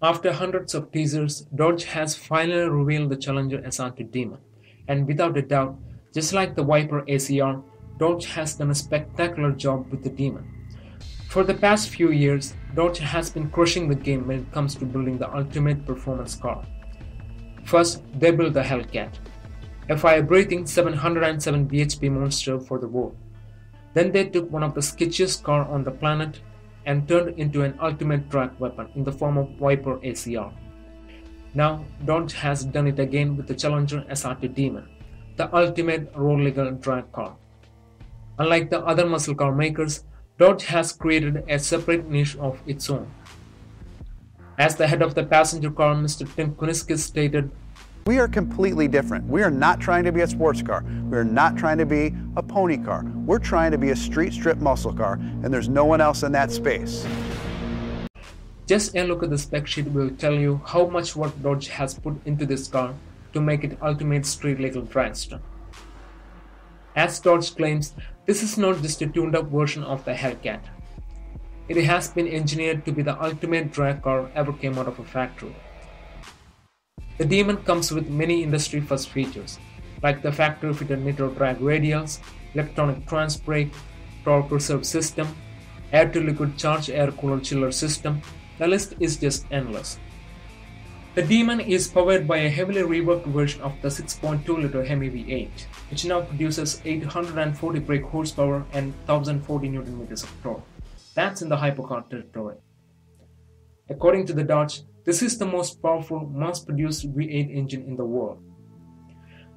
After hundreds of teasers, Dodge has finally revealed the Challenger SR2 Demon, and without a doubt, just like the Viper ACR, Dodge has done a spectacular job with the Demon. For the past few years, Dodge has been crushing the game when it comes to building the ultimate performance car. First, they built the Hellcat, a fire-breathing 707 bhp monster for the world. Then they took one of the sketchiest cars on the planet and turned into an ultimate drag weapon in the form of Viper ACR. Now, Dodge has done it again with the Challenger SR2 Demon, the ultimate road-legal drag car. Unlike the other muscle car makers, Dodge has created a separate niche of its own. As the head of the passenger car, Mr. Tim Kuniskis stated, "We are completely different. We are not trying to be a sports car. We are not trying to be a pony car. We're trying to be a street strip muscle car, and there's no one else in that space." Just a look at the spec sheet will tell you how much work Dodge has put into this car to make it ultimate street legal dragster. As Dodge claims, this is not just a tuned-up version of the Hellcat. It has been engineered to be the ultimate drag car ever came out of a factory. The Demon comes with many industry-first features, like the factory-fitted nitro drag radials, electronic trans brake, torque reserve system, air-to-liquid charged air cooler chiller system. The list is just endless. The Demon is powered by a heavily reworked version of the 6.2-liter Hemi V8, which now produces 840 brake horsepower and 1040 Nm of torque. That's in the hypercar territory. According to the Dodge, this is the most powerful mass-produced V8 engine in the world.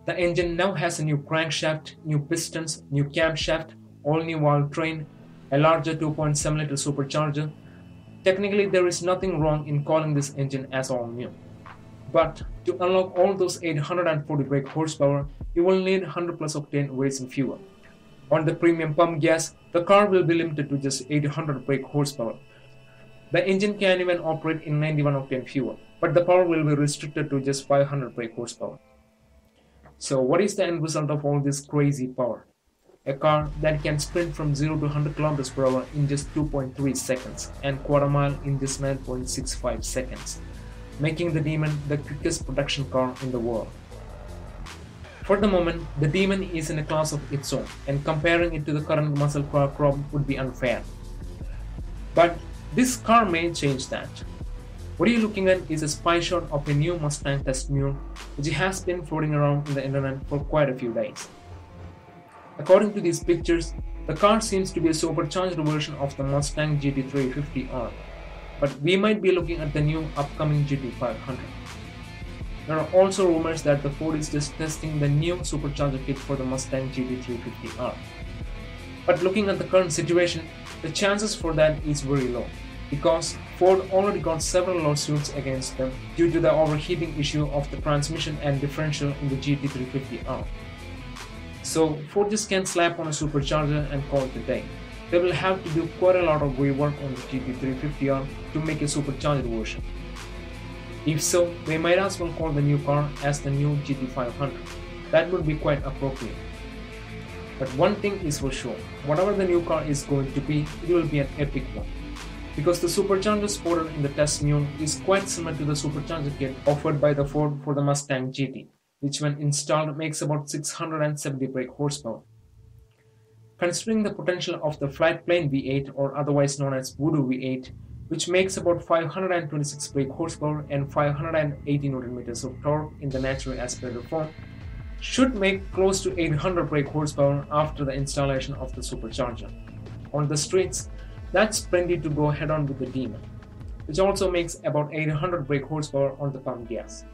The engine now has a new crankshaft, new pistons, new camshaft, all-new valve train, a larger 2.7-liter supercharger. Technically, there is nothing wrong in calling this engine as all new. But to unlock all those 840 brake horsepower, you will need 100 plus octane racing fuel. On the premium pump gas, the car will be limited to just 800 brake horsepower. The engine can even operate in 91 octane fuel, but the power will be restricted to just 500 brake horsepower. So what is the end result of all this crazy power? A car that can sprint from 0 to 100 km per hour in just 2.3 seconds and quarter mile in just 9.65 seconds, making the Demon the quickest production car in the world. For the moment, the Demon is in a class of its own, and comparing it to the current muscle car crop would be unfair. But this car may change that. What you're looking at is a spy shot of a new Mustang test mule, which has been floating around in the internet for quite a few days. According to these pictures, the car seems to be a supercharged version of the Mustang GT350R, but we might be looking at the new upcoming GT500. There are also rumors that the Ford is just testing the new supercharger kit for the Mustang GT350R. But looking at the current situation, the chances for that is very low, because Ford already got several lawsuits against them due to the overheating issue of the transmission and differential in the GT350R. So Ford just can't slap on a supercharger and call it a day. They will have to do quite a lot of rework on the GT350R to make a supercharged version. If so, they might as well call the new car as the new GT500. That would be quite appropriate. But one thing is for sure, whatever the new car is going to be, it will be an epic one. Because the supercharger sported in the test mule is quite similar to the supercharger kit offered by the Ford for the Mustang GT, which when installed makes about 670 brake horsepower. Considering the potential of the flat plane V8, or otherwise known as Voodoo V8, which makes about 526 brake horsepower and 580 Nm of torque in the naturally aspirated form, should make close to 800 brake horsepower after the installation of the supercharger. On the streets, that's plenty to go head on with the Demon, which also makes about 800 brake horsepower on the pump gas.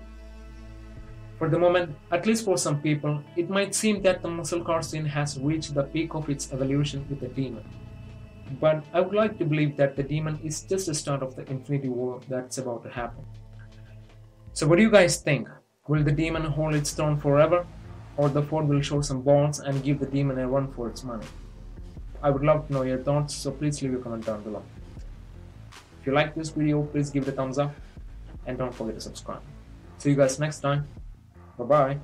For the moment, at least for some people, it might seem that the muscle car scene has reached the peak of its evolution with the Demon. But I would like to believe that the Demon is just the start of the Infinity War that's about to happen. So what do you guys think? Will the Demon hold its throne forever? Or the Ford will show some balls and give the Demon a run for its money? I would love to know your thoughts, so please leave a comment down below. If you like this video, please give it a thumbs up and don't forget to subscribe. See you guys next time. Bye bye.